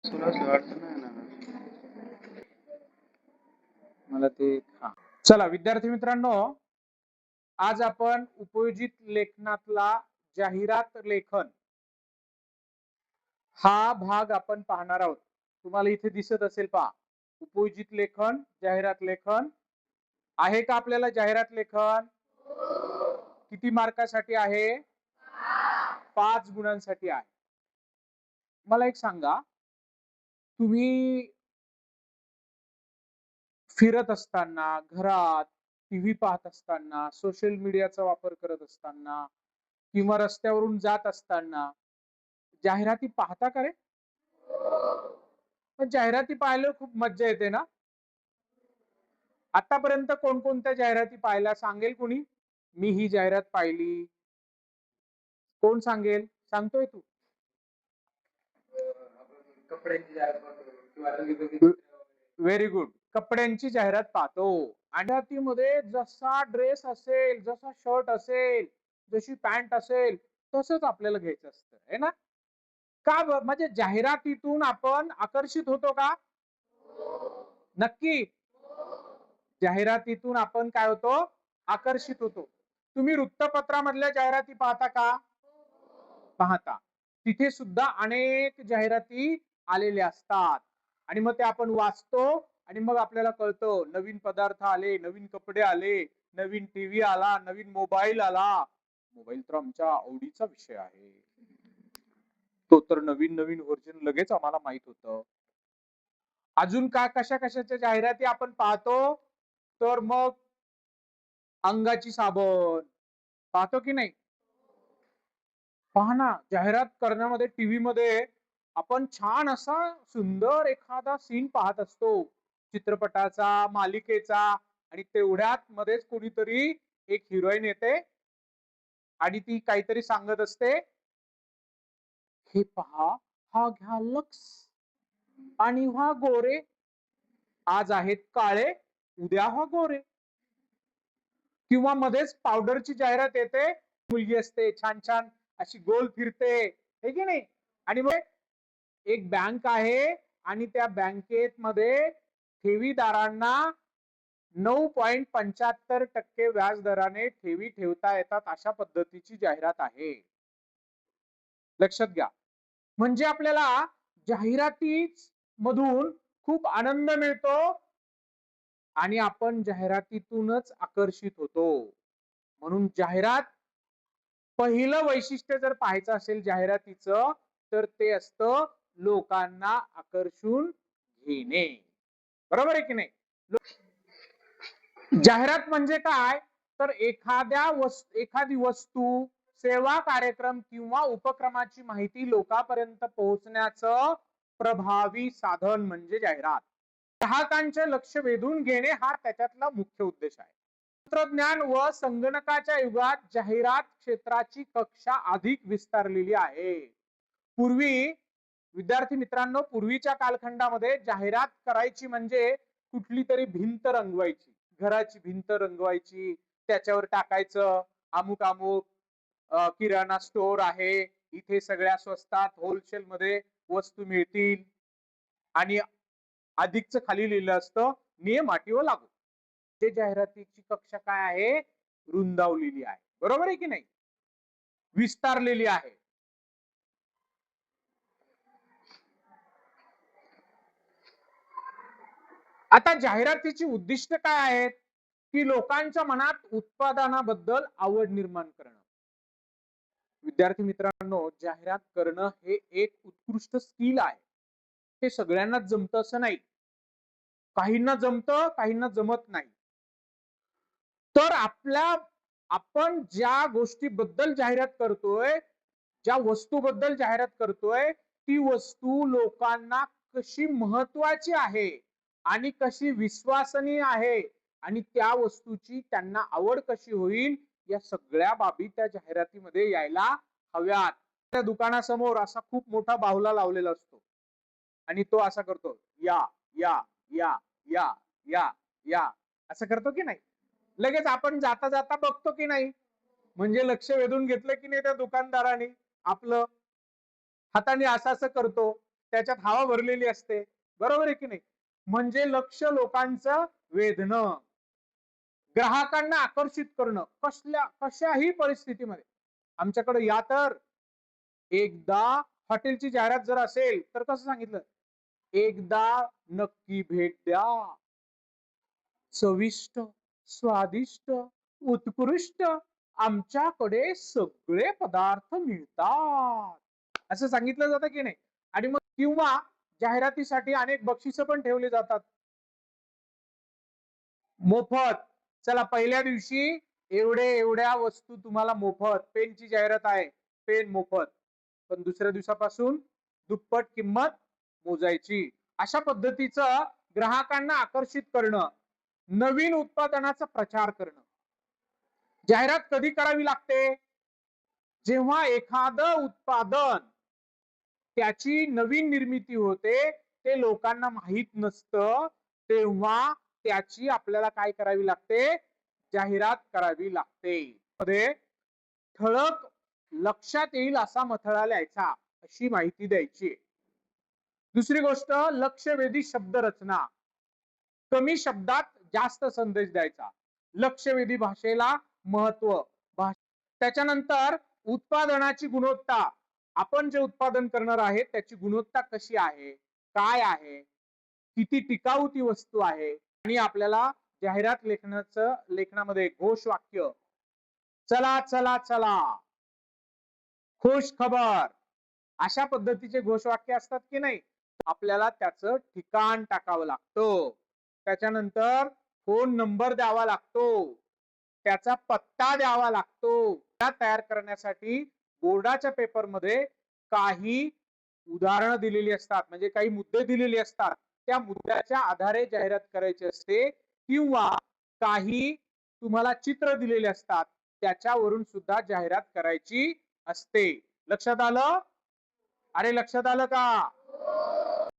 सुरू असलं अडचण नाही ना. मला ते चला विद्यार्थी मित्रांनो, आज आपण उपयोजित लेखनातला जाहिरात लेखन हा भाग आपण पाहणार आहोत. तुम्हाला इथे दिसत असेल पहा, उपयोजित लेखन, जाहिरात लेखन आहे का आपल्याला? जाहिरात लेखन किती मार्कासाठी आहे? 5 गुणांसाठी आहे. मला एक सांगा, तुम्ही फिरत असताना, घरात टीव्ही पाहत असताना, सोशल मीडियाचा वापर करत असताना किंवा रस्त्यावरून जात असताना जाहिराती पाहता का रे? पण जाहिराती पाहायला खूप मज्जा येते ना. आतापर्यंत कोणकोणत्या जाहिराती पाहिल्या सांगेल कोणी? मी ही जाहिरात पाहिली. कोण सांगेल? सांगतोय तू? Very good. कपड्यांची जाहिरात पाहतो आणि जाहिरातीमध्ये जसा ड्रेस असेल, जसा शर्ट असेल, जशी पॅन्ट असेल तसंच आपल्याला घ्यायचं असतं, है ना? का म्हणजे जाहिरातीतून आपण आकर्षित होतो का? नक्की. जाहिरातीतून आपण काय होतो? आकर्षित होतो. तुम्ही वृत्तपत्रामधल्या जाहिराती पाहता का? पाहता. तिथे सुद्धा अनेक जाहिराती आलेल्या असतात आणि मग ते आपण वाचतो आणि मग आपल्याला कळतं नवीन पदार्थ आले, नवीन कपडे आले, नवीन टीव्ही आला, नवीन मोबाईल आला. मोबाईल तर आमच्या आवडीचा विषय आहे. तो तर नवीन नवीन व्हर्जन लगेच आम्हाला माहित होतं. अजून काय कशा कशाच्या जाहिराती आपण पाहतो? तर मग अंगाची साबण पाहतो की नाही? पहा ना, जाहिरात करण्यामध्ये टीव्ही मध्ये आपण छान असा सुंदर एखादा सीन पाहत असतो चित्रपटाचा, मालिकेचा, आणि तेवढ्यात मध्येच कोणीतरी एक हिरोईन येते आणि ती काहीतरी सांगत असते, हे पहा, हा घ्या लक्स आणि हा गोरे, आज आहेत काळे, उद्या हा गोरे. किंवा मध्येच पावडरची जाहिरात येते, मुलगी असते छान छान अशी गोल फिरते, हे की नाही? आणि मग एक बँक आहे आणि त्या बँकेत मध्ये ठेवीदारांना 9.75% व्याज दराने ठेवी ठेवता येतात अशा पद्धतीची जाहिरात आहे. लक्षात घ्या. म्हणजे आपल्याला जाहिराती मधून खूप आनंद मिळतो आणि आपण जाहिरातीतूनच आकर्षित होतो. म्हणून जाहिरात पहिलं वैशिष्ट्य जर पाहायचं असेल जाहिरातीचं, तर ते असतं लोकांना आकर्षून घेणे. बरोबर आहे की नाही? जाहिरात म्हणजे काय? तर एखादी वस्तू, सेवा, कार्यक्रम किंवा उपक्रमाची माहिती लोकांपर्यंत पोहोचण्याचं प्रभावी साधन म्हणजे जाहिरात. ग्राहकांचे लक्ष वेधून घेणे हा त्याच्यातला मुख्य उद्देश आहे. तंत्रज्ञान व संगणकाच्या युगात जाहिरात क्षेत्राची कक्षा अधिक विस्तारलेली आहे. पूर्वी विद्यार्थी मित्रांनो, पूर्वीच्या कालखंडामध्ये जाहिरात करायची म्हणजे कुठली तरी भिंत रंगवायची, घराची भिंत रंगवायची, त्याच्यावर टाकायचं अमुक अमुक किराणा स्टोअर आहे, इथे सगळ्या स्वस्तात होलसेल मध्ये वस्तू मिळतील, आणि अधिकच खाली लिहिलं असतं नियम अटी व लागू. ते जाहिरातीची कक्षा काय आहे? रुंदावलेली आहे. बरोबर आहे की नाही? विस्तारलेली आहे. आता जाहिरातीची उद्दिष्ट काय आहेत? की लोकांच्या मनात उत्पादनाबद्दल आवड निर्माण करणं. विद्यार्थी मित्रांनो, जाहिरात करणं हे एक उत्कृष्ट स्किल आहे. हे सगळ्यांनाच जमतं असं नाही. काहींना जमतं, काहींना जमत नाही. तर आपण ज्या गोष्टीबद्दल जाहिरात करतोय, ज्या वस्तूबद्दल जाहिरात करतोय, ती वस्तू लोकांना कशी महत्वाची आहे आणि कशी विश्वसनीय आहे आणि त्या वस्तूची त्यांना आवड कशी होईल, या सगळ्या बाबी त्या जाहिरातीमध्ये यायला हव्यात. त्या दुकानासमोर असा खूप मोठा बाहुला लावलेला असतो आणि तो असा करतो, या या या या या या, असं करतो की नाही? लगेच आपण जाता जाता बघतो की नाही? म्हणजे लक्ष वेधून घेतलं की नाही त्या दुकानदाराने आपलं, हाताने असं असं करतो. त्याच्यात हवा भरलेली असते, बरोबर आहे की नाही? म्हणजे लक्ष लोकांचं वेधणं, ग्राहकांना आकर्षित करणं कशाही परिस्थितीमध्ये. आमच्याकडे या तर एकदा हॉटेलची जाहिरात जर असेल तर कसं सांगितलं, एकदा नक्की भेट द्या, चविष्ट, स्वादिष्ट, उत्कृष्ट आमच्याकडे सगळे पदार्थ मिळतात असं सांगितलं जातं की नाही? आणि मग किंवा जाहिरातीसाठी अनेक बक्षिसं पण ठेवले जातात. मोफत, चला पहिल्या दिवशी एवढ्या वस्तू तुम्हाला मोफत, पेनची जाहिरात आहे, पेन मोफत, पण दुसऱ्या दिवसापासून दुप्पट किंमत मोजायची. अशा पद्धतीचं ग्राहकांना आकर्षित करणं, नवीन उत्पादनाचा प्रचार करणं. जाहिरात कधी करावी लागते? जेव्हा एखादं उत्पादन त्याची नवीन निर्मिती होते, ते लोकांना माहित नसतं, तेव्हा त्याची आपल्याला काय करावी लागते? जाहिरात करावी लागते. मध्ये ठळक लक्षात येईल असा मथळा लिहायचा, अशी माहिती द्यायची. दुसरी गोष्ट, लक्षवेधी शब्द रचना, कमी शब्दात जास्त संदेश द्यायचा, लक्षवेधी भाषेला महत्व. त्याच्यानंतर उत्पादनाची गुणवत्ता, आपण जे उत्पादन करणार आहे त्याची गुणवत्ता कशी आहे, काय आहे, किती टिकाऊ ती वस्तू आहे. आणि आपल्याला जाहिरात लेखनामध्ये घोषवाक्य, चला चला चला, खुश खबर, अशा पद्धतीचे घोषवाक्य असतात की नाही? आपल्याला त्याचं ठिकाण टाकावं लागतं, त्याच्यानंतर फोन नंबर द्यावा लागतो, त्याचा पत्ता द्यावा लागतो. त्या तयार करण्यासाठी बोर्डाच्या पेपरमध्ये काही उदाहरणं दिलेली असतात, म्हणजे काही मुद्दे दिलेले असतात, त्या मुद्द्याच्या आधारे जाहिरात करायची असते, किंवा काही तुम्हाला चित्र दिलेले असतात त्याच्यावरून सुद्धा जाहिरात करायची असते. लक्षात आलं? अरे लक्षात आलं का?